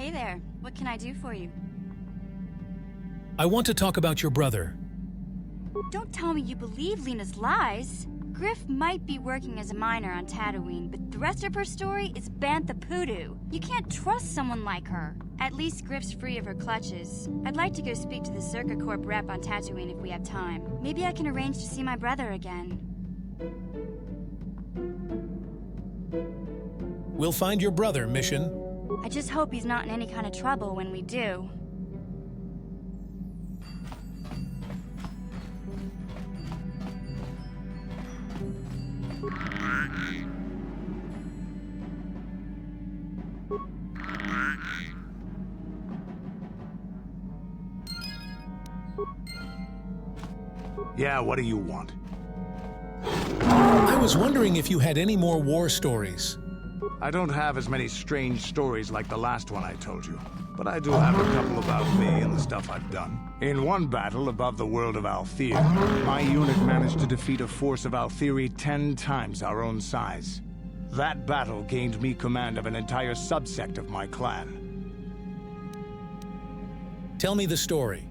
Hey there, what can I do for you? I want to talk about your brother. Don't tell me you believe Lena's lies. Griff might be working as a miner on Tatooine, but the rest of her story is Bantha Poodoo. You can't trust someone like her. At least Griff's free of her clutches. I'd like to go speak to the Circa Corp rep on Tatooine if we have time. Maybe I can arrange to see my brother again. We'll find your brother, Mission. I just hope he's not in any kind of trouble when we do. Yeah, what do you want? I was wondering if you had any more war stories. I don't have as many strange stories like the last one I told you, but I do have a couple about me and the stuff I've done. In one battle above the world of Althir, my unit managed to defeat a force of Althiri 10 times our own size. That battle gained me command of an entire subsect of my clan. Tell me the story.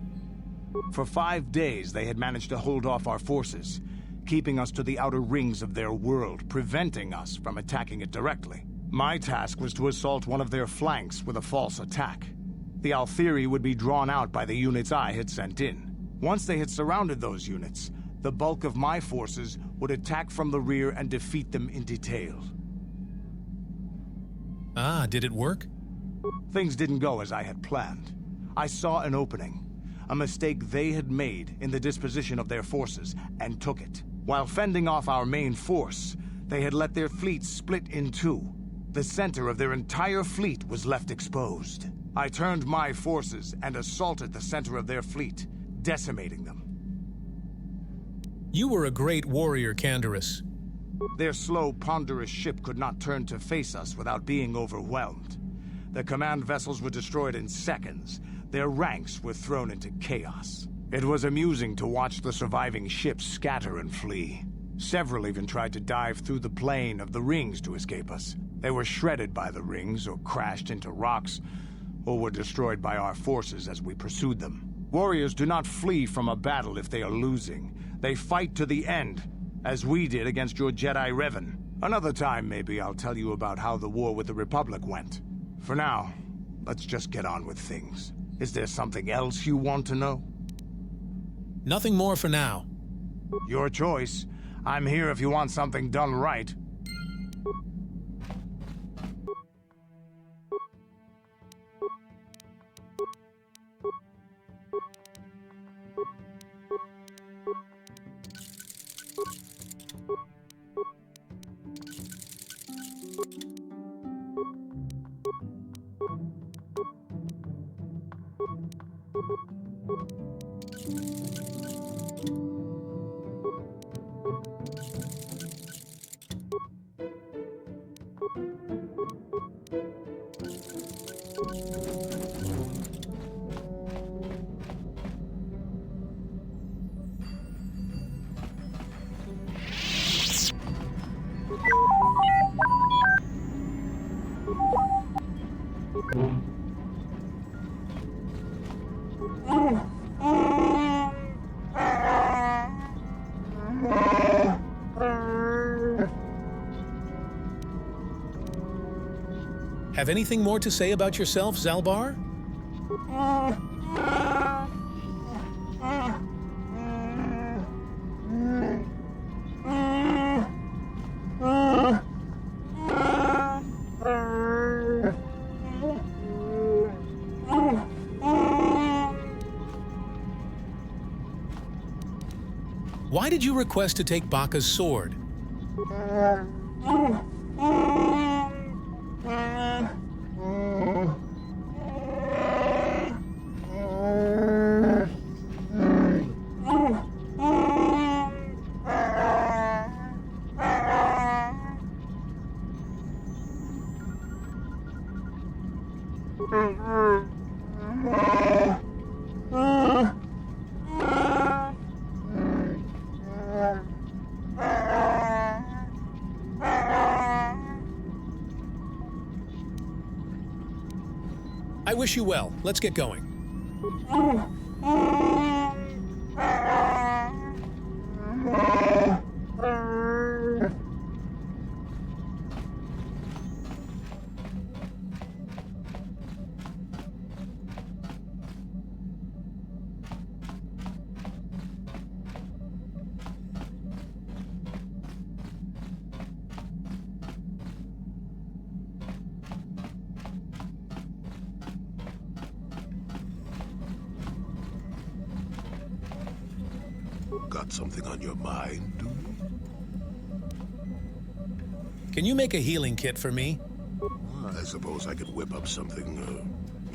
For 5 days, they had managed to hold off our forces, keeping us to the outer rings of their world, preventing us from attacking it directly. My task was to assault one of their flanks with a false attack. The Althiri would be drawn out by the units I had sent in. Once they had surrounded those units, the bulk of my forces would attack from the rear and defeat them in detail. Ah, did it work? Things didn't go as I had planned. I saw an opening, a mistake they had made in the disposition of their forces, and took it. While fending off our main force, they had let their fleet split in two. The center of their entire fleet was left exposed. I turned my forces and assaulted the center of their fleet, decimating them. You were a great warrior, Canderous. Their slow, ponderous ship could not turn to face us without being overwhelmed. The command vessels were destroyed in seconds. Their ranks were thrown into chaos. It was amusing to watch the surviving ships scatter and flee. Several even tried to dive through the plane of the rings to escape us. They were shredded by the rings, or crashed into rocks, or were destroyed by our forces as we pursued them. Warriors do not flee from a battle if they are losing. They fight to the end, as we did against your Jedi Revan. Another time, maybe I'll tell you about how the war with the Republic went. For now, let's just get on with things. Is there something else you want to know? Nothing more for now. Your choice. I'm here if you want something done right. Have anything more to say about yourself, Zalbar? Why did you request to take Baka's sword? I wish you well. Let's get going. Got something on your mind, do you? Can you make a healing kit for me? I suppose I could whip up something,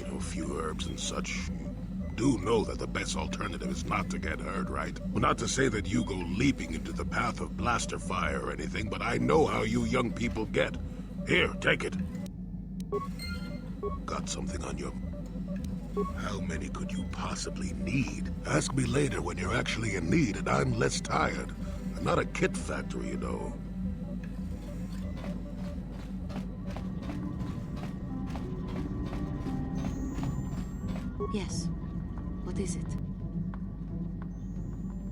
a few herbs and such. You do know that the best alternative is not to get hurt, right? Well, not to say that you go leaping into the path of blaster fire or anything, but I know how you young people get. Here, take it. Got something on your... How many could you possibly need? Ask me later when you're actually in need and I'm less tired. I'm not a kit factory, you know. Yes. What is it?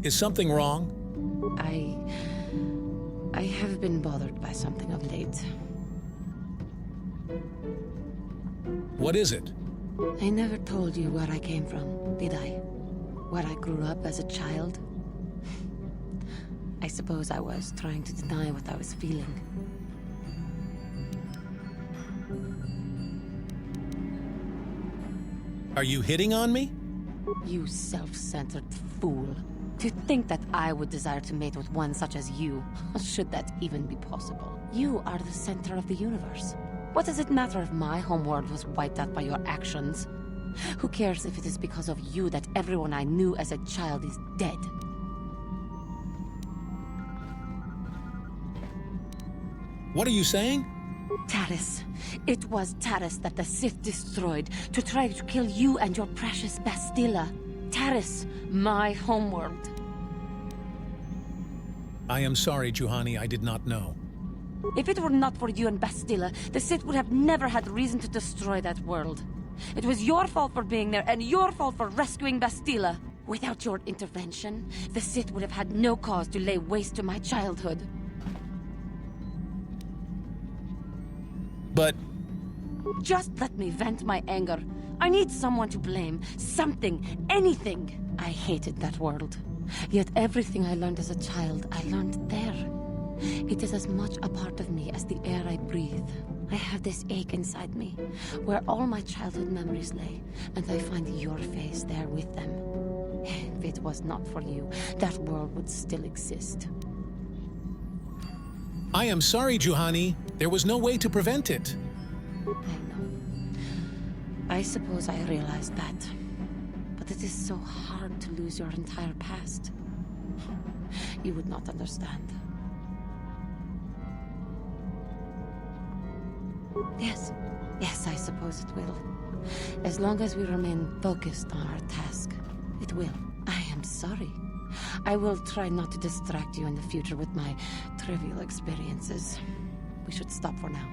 Is something wrong? I have been bothered by something of late. What is it? I never told you where I came from, did I? Where I grew up as a child? I suppose I was trying to deny what I was feeling. Are you hitting on me? You self-centered fool. To think that I would desire to mate with one such as you, should that even be possible. You are the center of the universe. What does it matter if my homeworld was wiped out by your actions? Who cares if it is because of you that everyone I knew as a child is dead? What are you saying? Taris. It was Taris that the Sith destroyed to try to kill you and your precious Bastilla. Taris, my homeworld. I am sorry, Juhani. I did not know. If it were not for you and Bastilla, the Sith would have never had reason to destroy that world. It was your fault for being there, and your fault for rescuing Bastilla. Without your intervention, the Sith would have had no cause to lay waste to my childhood. But... Just let me vent my anger. I need someone to blame. Something. Anything. I hated that world. Yet everything I learned as a child, I learned there. It is as much a part of me as the air I breathe. I have this ache inside me, where all my childhood memories lay, and I find your face there with them. If it was not for you, that world would still exist. I am sorry, Juhani. There was no way to prevent it. I know. I suppose I realized that. But it is so hard to lose your entire past. You would not understand. Yes. Yes, I suppose it will. As long as we remain focused on our task, it will. I am sorry. I will try not to distract you in the future with my trivial experiences. We should stop for now.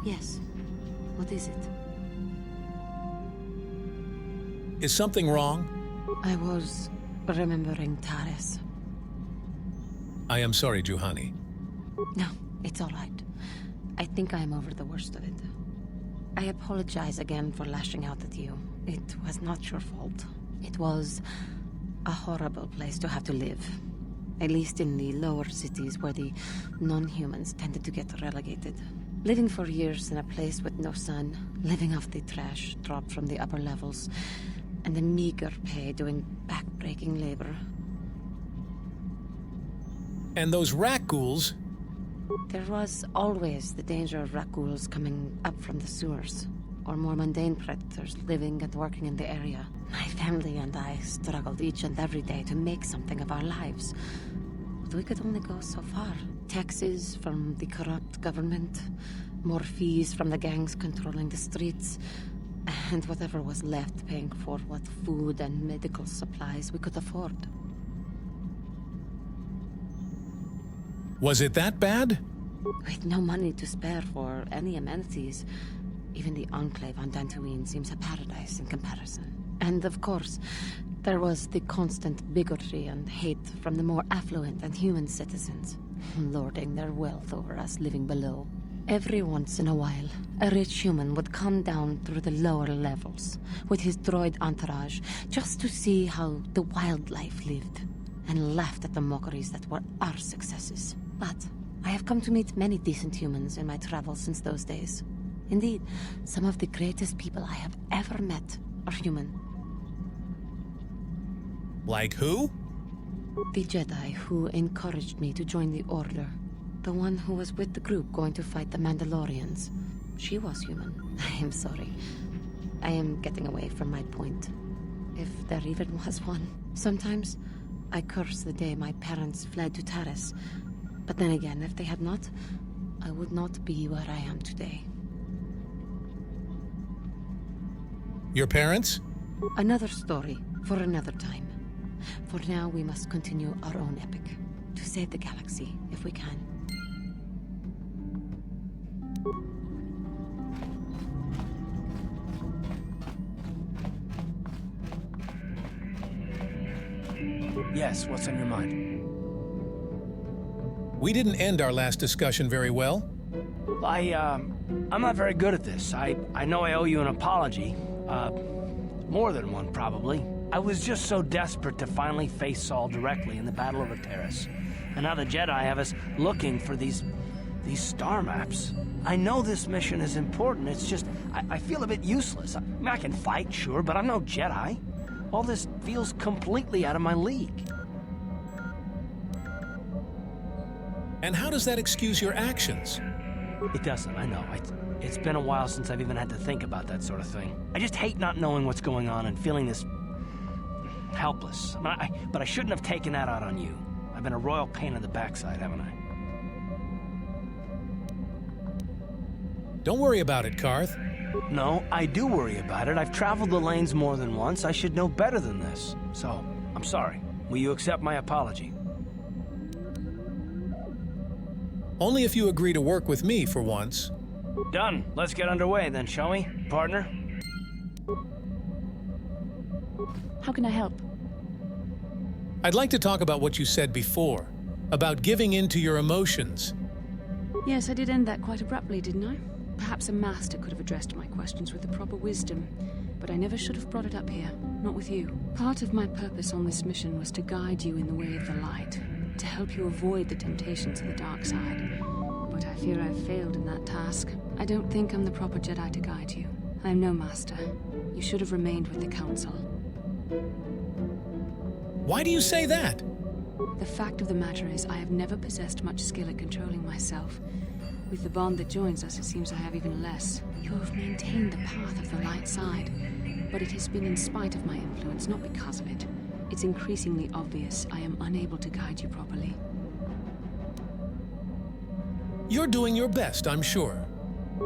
Yes. What is it? Is something wrong? I was remembering Taris. I am sorry, Juhani. No, it's all right. I think I am over the worst of it. I apologize again for lashing out at you. It was not your fault. It was a horrible place to have to live. At least in the lower cities where the non-humans tended to get relegated. Living for years in a place with no sun, living off the trash dropped from the upper levels, and the meager pay doing back-breaking labor. And those rat ghouls? There was always the danger of raccoons coming up from the sewers, or more mundane predators living and working in the area. My family and I struggled each and every day to make something of our lives. But we could only go so far. Taxes from the corrupt government, more fees from the gangs controlling the streets, and whatever was left paying for what food and medical supplies we could afford. Was it that bad? With no money to spare for any amenities, even the Enclave on Dantooine seems a paradise in comparison. And of course, there was the constant bigotry and hate from the more affluent and human citizens, lording their wealth over us living below. Every once in a while, a rich human would come down through the lower levels with his droid entourage just to see how the wildlife lived, and laughed at the mockeries that were our successes. But I have come to meet many decent humans in my travels since those days. Indeed, some of the greatest people I have ever met are human. Like who? The Jedi who encouraged me to join the Order. The one who was with the group going to fight the Mandalorians. She was human. I am sorry. I am getting away from my point. If there even was one. Sometimes, I curse the day my parents fled to Taris. But then again, if they had not, I would not be where I am today. Your parents? Another story for another time. For now, we must continue our own epic. To save the galaxy, if we can. Yes, what's on your mind? We didn't end our last discussion very well. I'm not very good at this. I know I owe you an apology. More than one, probably. I was just so desperate to finally face Saul directly in the Battle over Taris. And now the Jedi have us looking for these star maps. I know this mission is important, it's just, I feel a bit useless. I mean, I can fight, sure, but I'm no Jedi. All this feels completely out of my league. And how does that excuse your actions? It doesn't, I know. It's been a while since I've even had to think about that sort of thing. I just hate not knowing what's going on and feeling this helpless. But I shouldn't have taken that out on you. I've been a royal pain in the backside, haven't I? Don't worry about it, Karth. No, I do worry about it. I've traveled the lanes more than once. I should know better than this. So, I'm sorry. Will you accept my apology? Only if you agree to work with me for once. Done. Let's get underway then, shall we, partner? How can I help? I'd like to talk about what you said before, about giving in to your emotions. Yes, I did end that quite abruptly, didn't I? Perhaps a master could have addressed my questions with the proper wisdom, but I never should have brought it up here, not with you. Part of my purpose on this mission was to guide you in the way of the light, to help you avoid the temptations of the dark side. But I fear I've failed in that task. I don't think I'm the proper Jedi to guide you. I am no master. You should have remained with the Council. Why do you say that? The fact of the matter is, I have never possessed much skill at controlling myself. With the bond that joins us, it seems I have even less. You have maintained the path of the light side, but it has been in spite of my influence, not because of it. It's increasingly obvious I am unable to guide you properly. You're doing your best, I'm sure.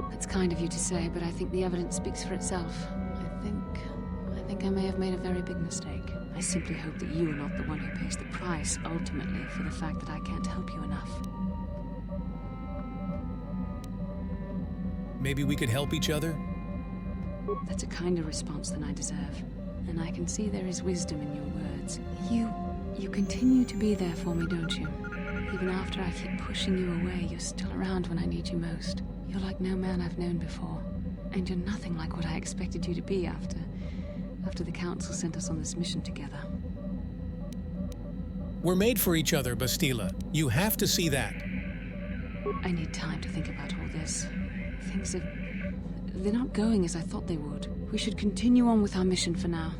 That's kind of you to say, but I think the evidence speaks for itself. I think I may have made a very big mistake. I simply hope that you are not the one who pays the price, ultimately, for the fact that I can't help you enough. Maybe we could help each other? That's a kinder response than I deserve. And I can see there is wisdom in your words. You continue to be there for me, don't you? Even after I keep pushing you away, you're still around when I need you most. You're like no man I've known before. And you're nothing like what I expected you to be after the Council sent us on this mission together. We're made for each other, Bastila. You have to see that. I need time to think about all this. They're not going as I thought they would. We should continue on with our mission for now.